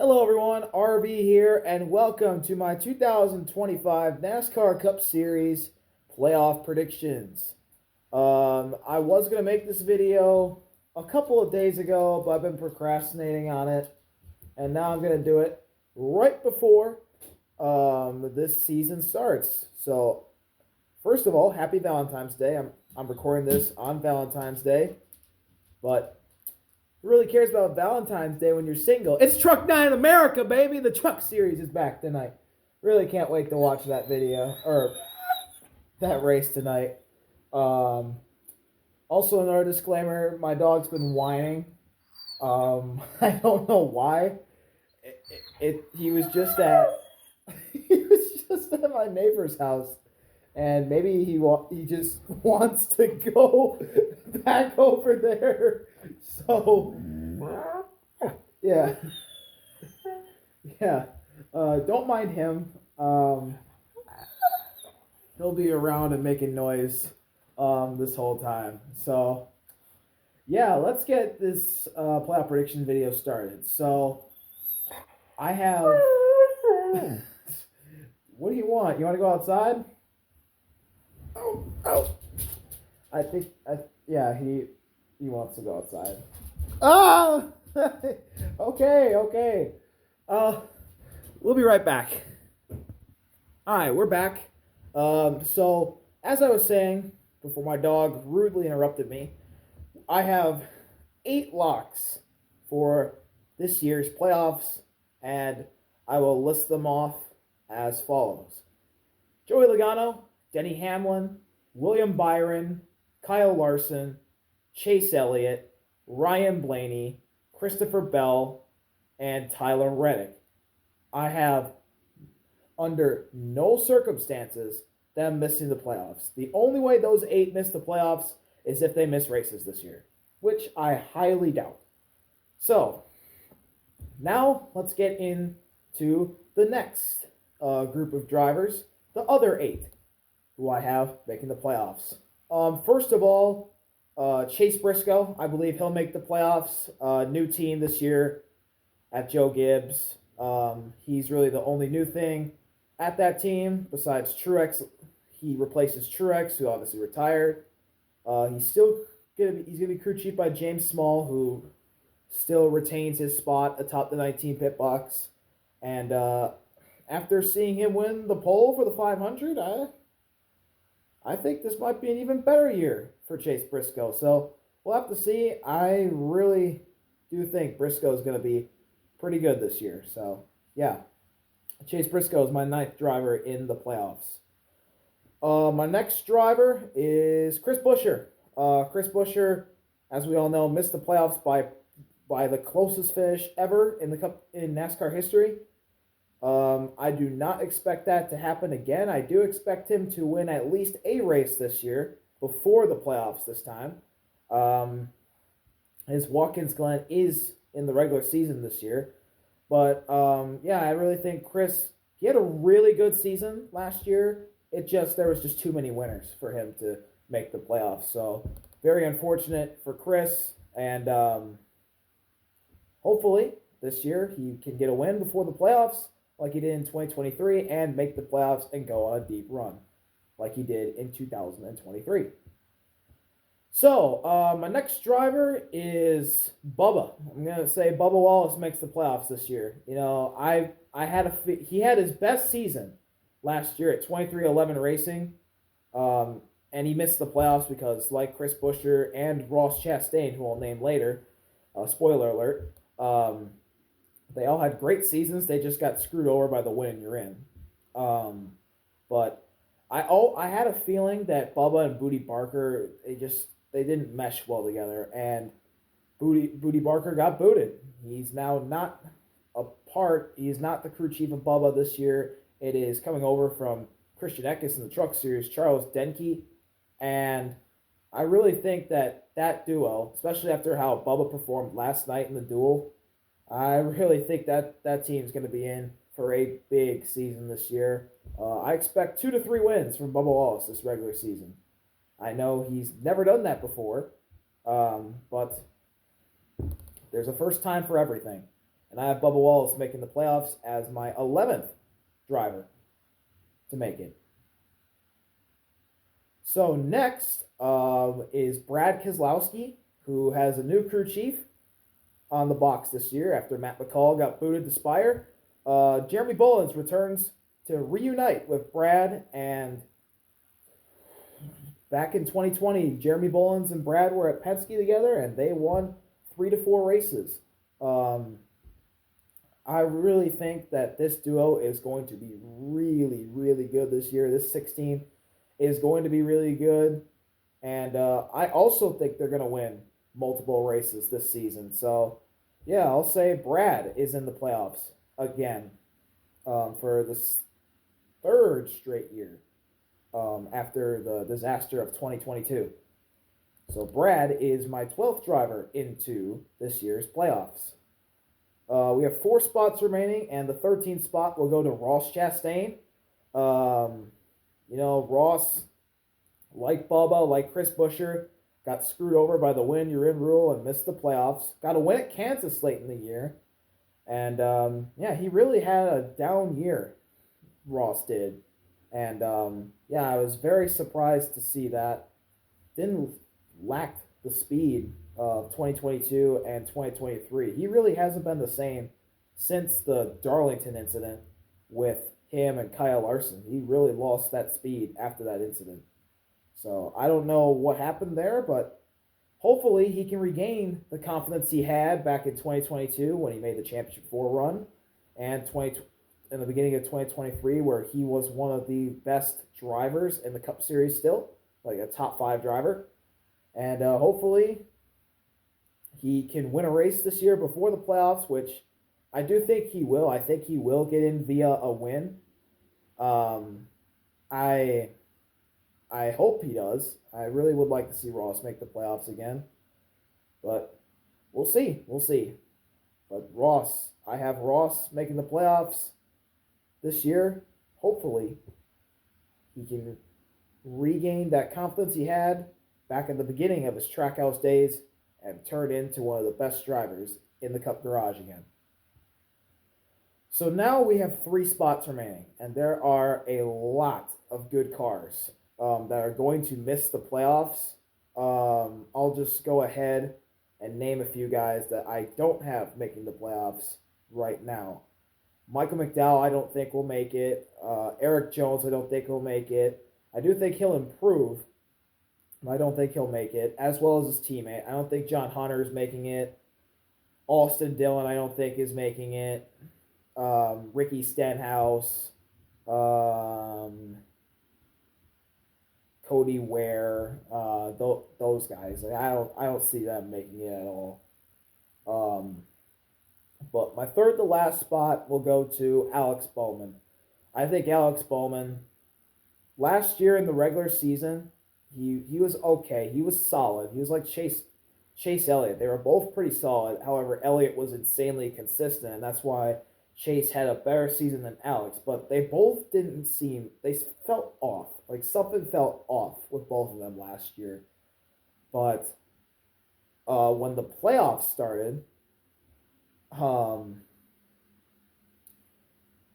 Hello, everyone. RV here, and welcome to my 2025 NASCAR Cup Series playoff predictions. I was going to make this video a couple of days ago, but I've been procrastinating on it, and now I'm going to do it right before this season starts. So, first of all, happy Valentine's Day. I'm recording this on Valentine's Day, but who really cares about Valentine's Day when you're single? It's Truck Night in America, baby. The Truck Series is back tonight. Really can't wait to watch that video or that race tonight. Also, another disclaimer: my dog's been whining. I don't know why. He was just at he was just at my neighbor's house, and maybe he just wants to go back over there. So yeah, yeah. Don't mind him. He'll be around and making noise this whole time. So yeah, let's get this playoff prediction video started. So I have. What do you want? You want to go outside? Oh, oh. Yeah, he wants to go outside. Ah! Okay. We'll be right back. All right, we're back. So as I was saying before my dog rudely interrupted me, I have 8 locks for this year's playoffs, and I will list them off as follows: Joey Logano, Denny Hamlin, William Byron, Kyle Larson, Chase Elliott, Ryan Blaney, Christopher Bell, and Tyler Reddick. I have, under no circumstances, them missing the playoffs. The only way those 8 miss the playoffs is if they miss races this year, which I highly doubt. So, now let's get into the next group of drivers, the other 8 who I have making the playoffs. First of all, Chase Briscoe. I believe he'll make the playoffs. New team this year at Joe Gibbs. He's really the only new thing at that team besides Truex. He replaces Truex, who obviously retired. He's gonna be crew chief by James Small, who still retains his spot atop the 19 pit box. And after seeing him win the pole for the 500, I think this might be an even better year for Chase Briscoe. So we'll have to see. I really do think Briscoe is going to be pretty good this year. So yeah, Chase Briscoe is my 9th driver in the playoffs. My next driver is Chris Buescher. Chris Buescher, as we all know, missed the playoffs by the closest finish ever in the Cup in NASCAR history. I do not expect that to happen again. I do expect him to win at least a race this year before the playoffs this time. His Watkins Glen is in the regular season this year. But yeah, I really think he had a really good season last year. There was just too many winners for him to make the playoffs. So very unfortunate for Chris. And hopefully this year he can get a win before the playoffs, like he did in 2023, and make the playoffs and go on a deep run like he did in 2023. So, my next driver is Bubba. I'm going to say Bubba Wallace makes the playoffs this year. You know, he had his best season last year at 23-11 Racing, and he missed the playoffs because, like Chris Buescher and Ross Chastain, who I'll name later, spoiler alert, they all had great seasons. They just got screwed over by the win you're in. But I had a feeling that Bubba and Booty Barker, they didn't mesh well together, and Booty Barker got booted. He's now not a part. He is not the crew chief of Bubba this year. It is coming over from Christian Eckes in the Truck Series, Charles Denke, and I really think that duo, especially after how Bubba performed last night in the duel, I really think that team's going to be in for a big season this year. I expect 2 to 3 wins from Bubba Wallace this regular season. I know he's never done that before, but there's a first time for everything. And I have Bubba Wallace making the playoffs as my 11th driver to make it. So next is Brad Keselowski, who has a new crew chief on the box this year after Matt McCall got booted to Spire. Jeremy Bullins returns to reunite with Brad, and back in 2020, Jeremy Bullins and Brad were at Penske together, and they won 3 to 4 races. I really think that this duo is going to be really, really good this year. This 16 is going to be really good. And I also think they're going to win multiple races this season. So, yeah, I'll say Brad is in the playoffs again for the third straight year after the disaster of 2022. So, Brad is my 12th driver into this year's playoffs. We have 4 spots remaining, and the 13th spot will go to Ross Chastain. Ross, like Bubba, like Chris Buescher, got screwed over by the win you're in rule and missed the playoffs. Got a win at Kansas late in the year. And, he really had a down year, Ross did. And, I was very surprised to see that. Didn't lack the speed of 2022 and 2023. He really hasn't been the same since the Darlington incident with him and Kyle Larson. He really lost that speed after that incident. So I don't know what happened there, but hopefully he can regain the confidence he had back in 2022 when he made the Championship 4 run, and in the beginning of 2023 where he was one of the best drivers in the Cup Series still, like a top 5 driver. And hopefully he can win a race this year before the playoffs, which I do think he will. I think he will get in via a win. I hope he does. I really would like to see Ross make the playoffs again. But we'll see. We'll see. But I have Ross making the playoffs this year. Hopefully he can regain that confidence he had back in the beginning of his Trackhouse days and turn into one of the best drivers in the Cup Garage again. So now we have 3 spots remaining, and there are a lot of good cars that are going to miss the playoffs. I'll just go ahead and name a few guys that I don't have making the playoffs right now. Michael McDowell, I don't think will make it. Eric Jones, I don't think will make it. I do think he'll improve, I don't think he'll make it, as well as his teammate. I don't think John Hunter is making it. Austin Dillon, I don't think is making it. Ricky Stenhouse, Cody Ware, those guys. Like, I don't see them making it at all. But my third to last spot will go to Alex Bowman. I think Alex Bowman, last year in the regular season, he was okay. He was solid. He was like Chase Elliott. They were both pretty solid. However, Elliott was insanely consistent, and that's why Chase had a better season than Alex. But they both they felt off. Like something felt off with both of them last year. But when the playoffs started,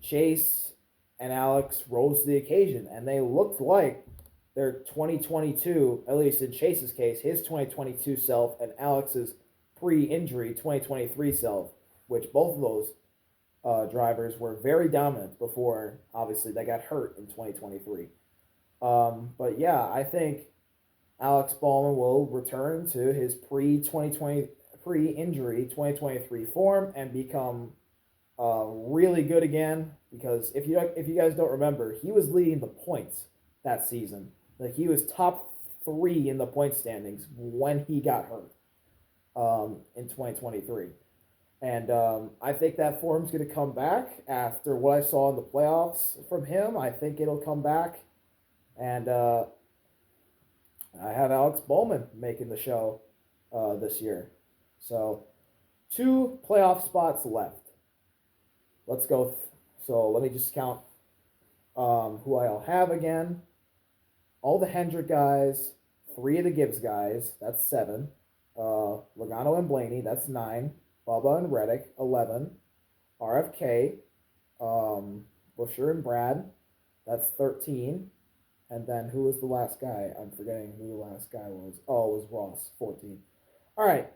Chase and Alex rose to the occasion, and they looked like their 2022, at least in Chase's case, his 2022 self and Alex's pre-injury 2023 self, which both of those drivers were very dominant before, obviously, they got hurt in 2023. But yeah, I think Alex Bowman will return to his pre-2020, pre-injury 2023 form and become really good again. Because if you guys don't remember, he was leading the points that season. Like he was top 3 in the point standings when he got hurt in 2023. And I think that form's going to come back after what I saw in the playoffs from him. I think it'll come back. And I have Alex Bowman making the show this year. So 2 playoff spots left. Let's go. So let me just count who I'll have again. All the Hendrick guys, 3 of the Gibbs guys, that's 7. Logano and Blaney, that's 9. Bubba and Reddick, 11. RFK, Busher and Brad. That's 13. And then who was the last guy? I'm forgetting who the last guy was. Oh, it was Ross, 14. All right.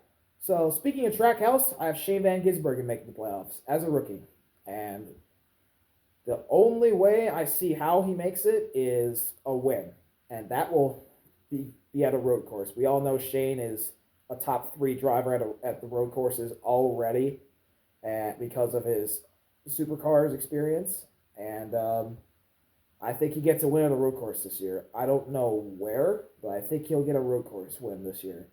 So speaking of Trackhouse, I have Shane Van Gisbergen making the playoffs as a rookie. And the only way I see how he makes it is a win. And that will be at a road course. We all know Shane is a top three driver at the road courses already because of his supercars experience. And I think he gets a win on a road course this year. I don't know where, but I think he'll get a road course win this year.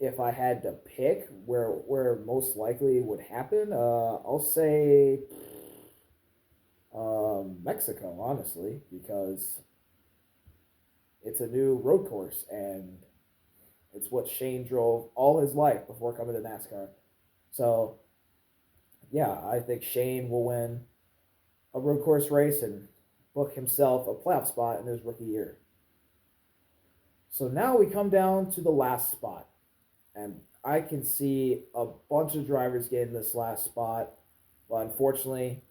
If I had to pick where most likely would happen, I'll say Mexico, honestly, because it's a new road course and it's what Shane drove all his life before coming to NASCAR. So, yeah, I think Shane will win a road course race and book himself a playoff spot in his rookie year. So now we come down to the last spot. And I can see a bunch of drivers getting this last spot, but unfortunately,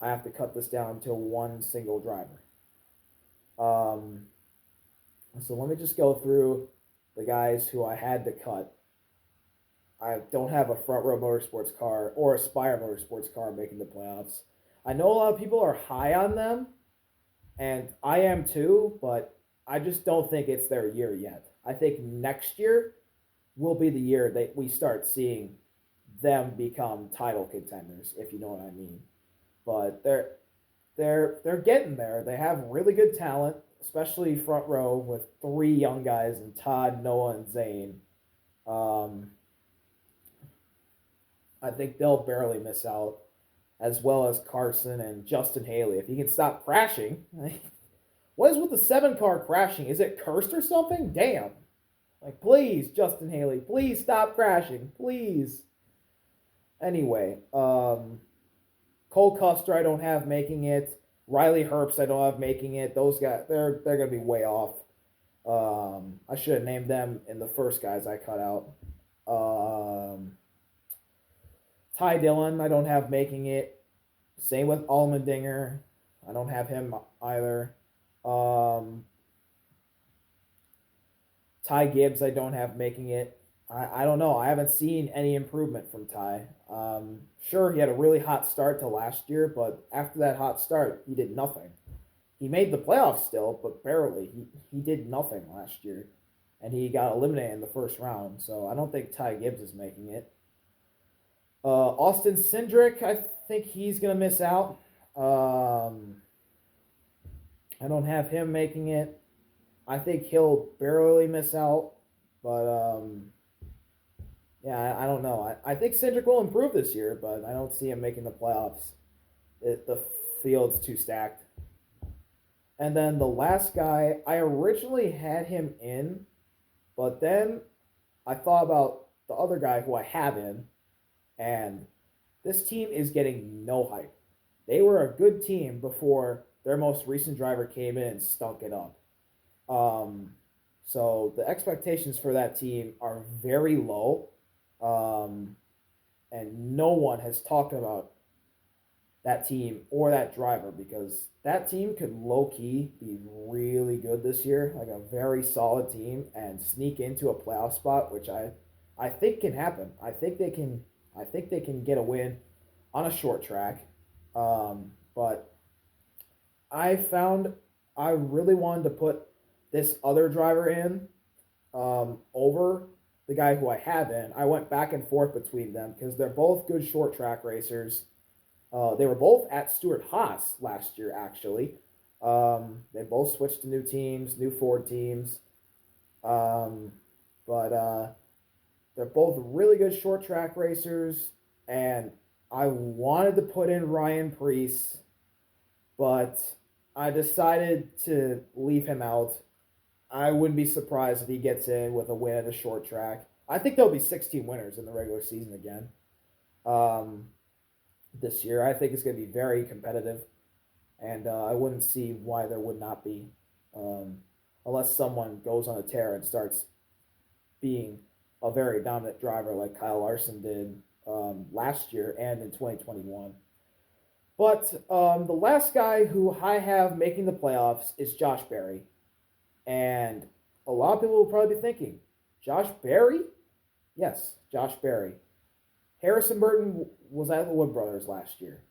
I have to cut this down to one single driver. Um, so let me just go through the guys who I had to cut. I don't have a Front Row Motorsports car or Aspire Motorsports car making the playoffs. I know a lot of people are high on them, and I am too, but I just don't think it's their year yet. I think next year will be the year that we start seeing them become title contenders, if you know what I mean. But they're getting there. They have really good talent, especially front row with three young guys in Todd, Noah, and Zane. Um, I think they'll barely miss out, as well as Carson and Justin Haley. If he can stop crashing, what is with the 7 car crashing? Is it cursed or something? Damn. Like, please, Justin Haley, please stop crashing, please. Anyway, Cole Custer I don't have making it. Riley Herbst I don't have making it. Those guys, they're gonna be way off. I should have named them in the first guys I cut out. Ty Dillon I don't have making it. Same with Allmendinger. I don't have him either. Ty Gibbs I don't have making it. I don't know. I haven't seen any improvement from Ty. Sure, he had a really hot start to last year, but after that hot start, he did nothing. He made the playoffs still, but barely. He did nothing last year, and he got eliminated in the first round. So I don't think Ty Gibbs is making it. Austin Cindric, I think he's gonna miss out. I don't have him making it. I think he'll barely miss out, but yeah, I don't know. I think Cindric will improve this year, but I don't see him making the playoffs. The field's too stacked. And then the last guy, I originally had him in, but then I thought about the other guy who I have in, and this team is getting no hype. They were a good team before their most recent driver came in and stunk it up. So the expectations for that team are very low, and no one has talked about that team or that driver because that team could low key be really good this year, like a very solid team, and sneak into a playoff spot, which I think can happen. I think they can get a win on a short track, but I found I really wanted to put this other driver in over the guy who I have in. I went back and forth between them because they're both good short track racers. They were both at Stewart Haas last year, actually. They both switched to new teams, new Ford teams. But they're both really good short track racers, and I wanted to put in Ryan Preece, but I decided to leave him out. I wouldn't be surprised if he gets in with a win at a short track. I think there'll be 16 winners in the regular season again. This year, I think it's going to be very competitive, and I wouldn't see why there would not be, unless someone goes on a tear and starts being a very dominant driver like Kyle Larson did last year and in 2021. But the last guy who I have making the playoffs is Josh Berry. And a lot of people will probably be thinking, Josh Berry? Yes, Josh Berry. Harrison Burton was at the Wood Brothers last year.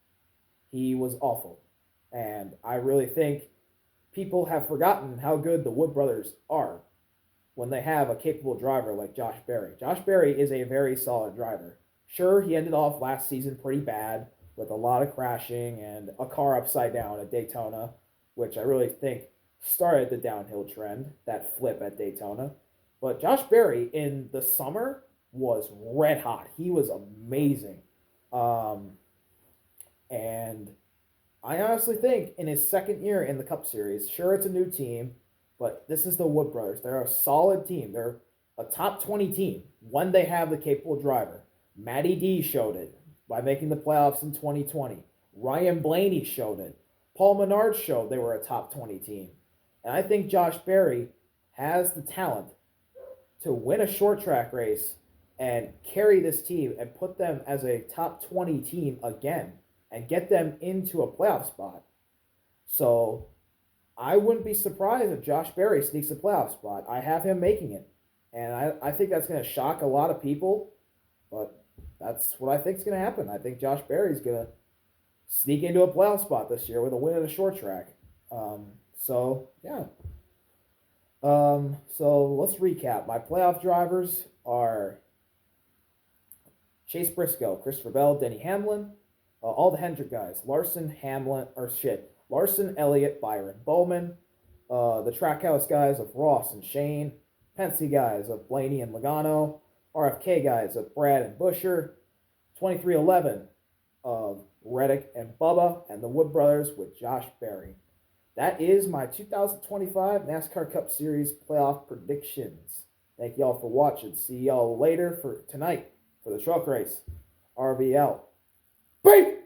He was awful. And I really think people have forgotten how good the Wood Brothers are when they have a capable driver like Josh Berry. Josh Berry is a very solid driver. Sure, he ended off last season pretty bad with a lot of crashing and a car upside down at Daytona, which I really think started the downhill trend, that flip at Daytona. But Josh Berry in the summer was red hot. He was amazing. Um, and I honestly think in his second year in the Cup Series, sure, it's a new team, but this is the Wood Brothers. They're a solid team. They're a top 20 team when they have the capable driver. Matty D showed it by making the playoffs in 2020. Ryan Blaney showed it. Paul Menard showed they were a top 20 team. And I think Josh Berry has the talent to win a short track race and carry this team and put them as a top 20 team again and get them into a playoff spot. So I wouldn't be surprised if Josh Berry sneaks a playoff spot. I have him making it. And I think that's going to shock a lot of people, but that's what I think is going to happen. I think Josh Berry's going to sneak into a playoff spot this year with a win in a short track. So, yeah. So let's recap. My playoff drivers are Chase Briscoe, Christopher Bell, Denny Hamlin, all the Hendrick guys, Larson, Elliott, Byron Bowman, the Trackhouse guys of Ross and Shane, Penske guys of Blaney and Logano, RFK guys of Brad and Busher, 2311 of Reddick and Bubba, and the Wood Brothers with Josh Berry. That is my 2025 NASCAR Cup Series playoff predictions. Thank y'all for watching. See y'all later for tonight for the truck race. RVL. Beep!